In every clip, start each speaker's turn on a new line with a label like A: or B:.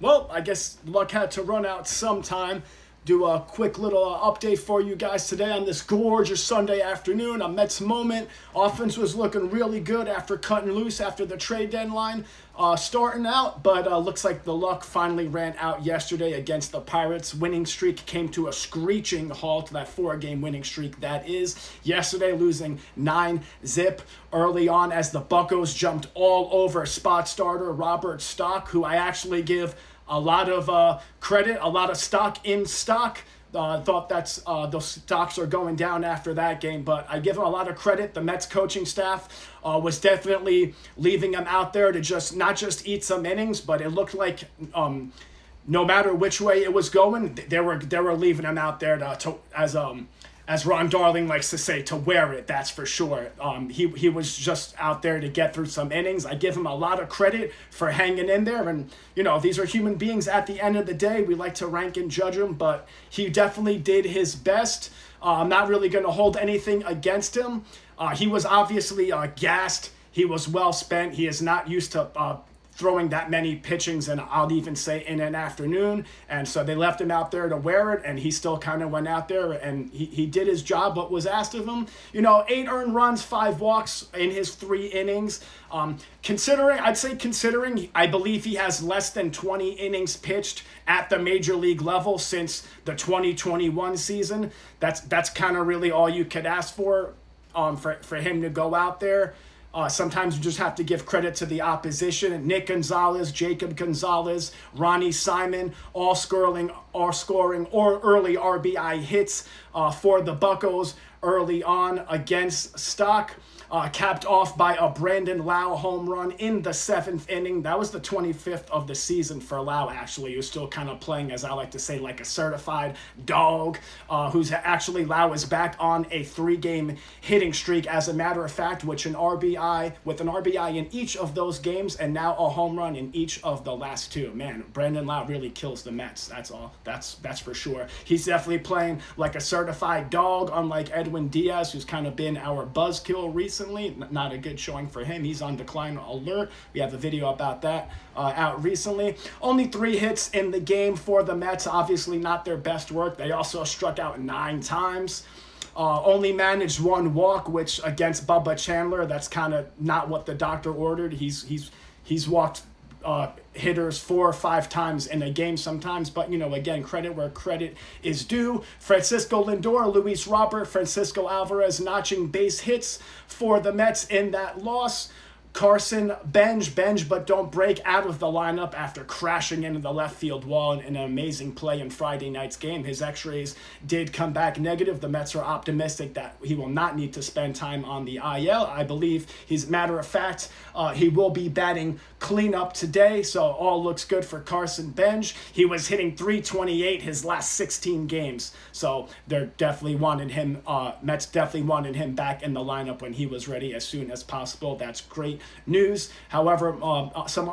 A: Well, I guess luck had to run out sometime. Do a quick little update for you guys today on this gorgeous Sunday afternoon. A Mets moment. Offense was looking really good after cutting loose after the trade deadline starting out, but looks like the luck finally ran out yesterday against the Pirates. Winning streak came to a screeching halt, that 4-game winning streak that is. Yesterday losing 9-zip early on as the Buccos jumped all over spot starter Robert Stock, who I actually give a lot of credit, a lot of stock in stock. Thought those stocks are going down after that game, but I give him a lot of credit. The Mets coaching staff was definitely leaving him out there to just not just eat some innings, but it looked like no matter which way it was going, they were leaving him out there as Ron Darling likes to say, to wear it, that's for sure. He was just out there to get through some innings. I give him a lot of credit for hanging in there. And, these are human beings at the end of the day. We like to rank and judge him, but he definitely did his best. I'm not really going to hold anything against him. He was obviously gassed. He was well spent. He is not used to throwing that many pitchings, and I'll even say in an afternoon. And so they left him out there to wear it, and he still kind of went out there and he did his job, what was asked of him. 8 earned runs, 5 walks in his 3 innings. Considering, I believe he has less than 20 innings pitched at the major league level since the 2021 season. That's kind of really all you could ask for him to go out there. Sometimes you just have to give credit to the opposition. Nick Gonzalez, Jacob Gonzalez, Ronnie Simon, all scoring or early RBI hits for the Buccos early on against Stock. Capped off by a Brandon Lau home run in the 7th inning. That was the 25th of the season for Lau, actually. He was still kind of playing, as I like to say, like a certified dog, Lau is back on a 3-game hitting streak, as a matter of fact, with an RBI in each of those games, and now a home run in each of the last 2. Man, Brandon Lau really kills the Mets. That's all. That's for sure. He's definitely playing like a certified dog, unlike Edwin Diaz, who's kind of been our buzzkill recently. Not a good showing for him. He's on decline alert. We have a video about that out recently. Only 3 hits in the game for the Mets. Obviously not their best work. They also struck out 9 times. Only managed 1 walk, which against Bubba Chandler, that's kind of not what the doctor ordered. He's walked hitters 4 or 5 times in a game sometimes, but again, credit where credit is due. Francisco Lindor, Luis Robert, Francisco Alvarez notching base hits for the Mets in that loss. Carson bend but don't break out of the lineup after crashing into the left field wall in an amazing play in Friday night's game. His x-rays did come back negative. The Mets are optimistic that he will not need to spend time on the IL. I believe matter of fact, he will be batting cleanup today, so all looks good for Carson Benj. He was hitting .328 his last 16 games, so they're definitely wanted him. Mets definitely wanted him back in the lineup when he was ready as soon as possible. That's great news. However, some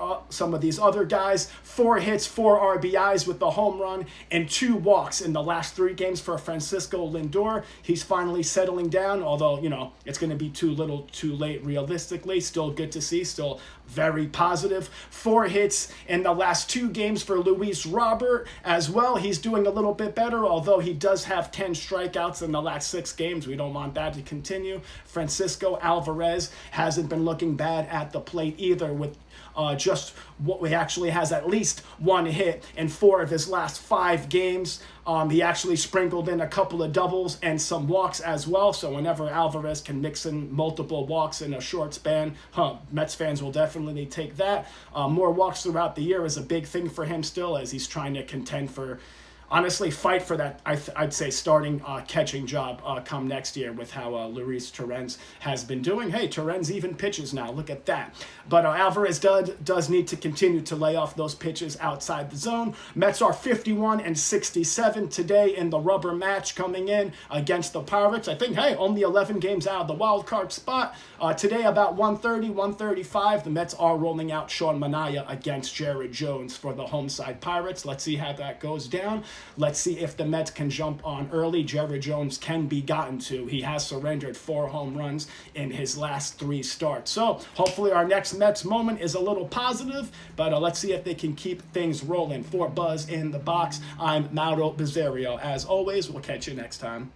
A: of these other guys, 4 hits, 4 RBIs with the home run and 2 walks in the last 3 games for Francisco Lindor. He's finally settling down, although it's going to be too little too late realistically. Still good to see, still very positive. 4 hits in the last 2 games for Luis Robert as well. He's doing a little bit better, although he does have 10 strikeouts in the last 6 games. We don't want that to continue. Francisco Alvarez hasn't been looking bad at the plate either, with just what he actually has at least 1 hit in 4 of his last 5 games. He actually sprinkled in a couple of doubles and some walks as well. So whenever Alvarez can mix in multiple walks in a short span, Mets fans will definitely take that. More walks throughout the year is a big thing for him still, as he's trying to contend for, honestly, fight for that, I'd say, starting catching job come next year with how Luis Torrens has been doing. Hey, Torrens even pitches now. Look at that. But Alvarez does need to continue to lay off those pitches outside the zone. Mets are 51-67 today in the rubber match coming in against the Pirates. I think, hey, only 11 games out of the wild card spot. Today, about 1:30, 1:35, the Mets are rolling out Sean Manaea against Jared Jones for the home side Pirates. Let's see how that goes down. Let's see if the Mets can jump on early. Jared Jones can be gotten to. He has surrendered 4 home runs in his last 3 starts. So hopefully our next Mets moment is a little positive, but let's see if they can keep things rolling. For Buzz in the Box, I'm Mauro Bizzario. As always, we'll catch you next time.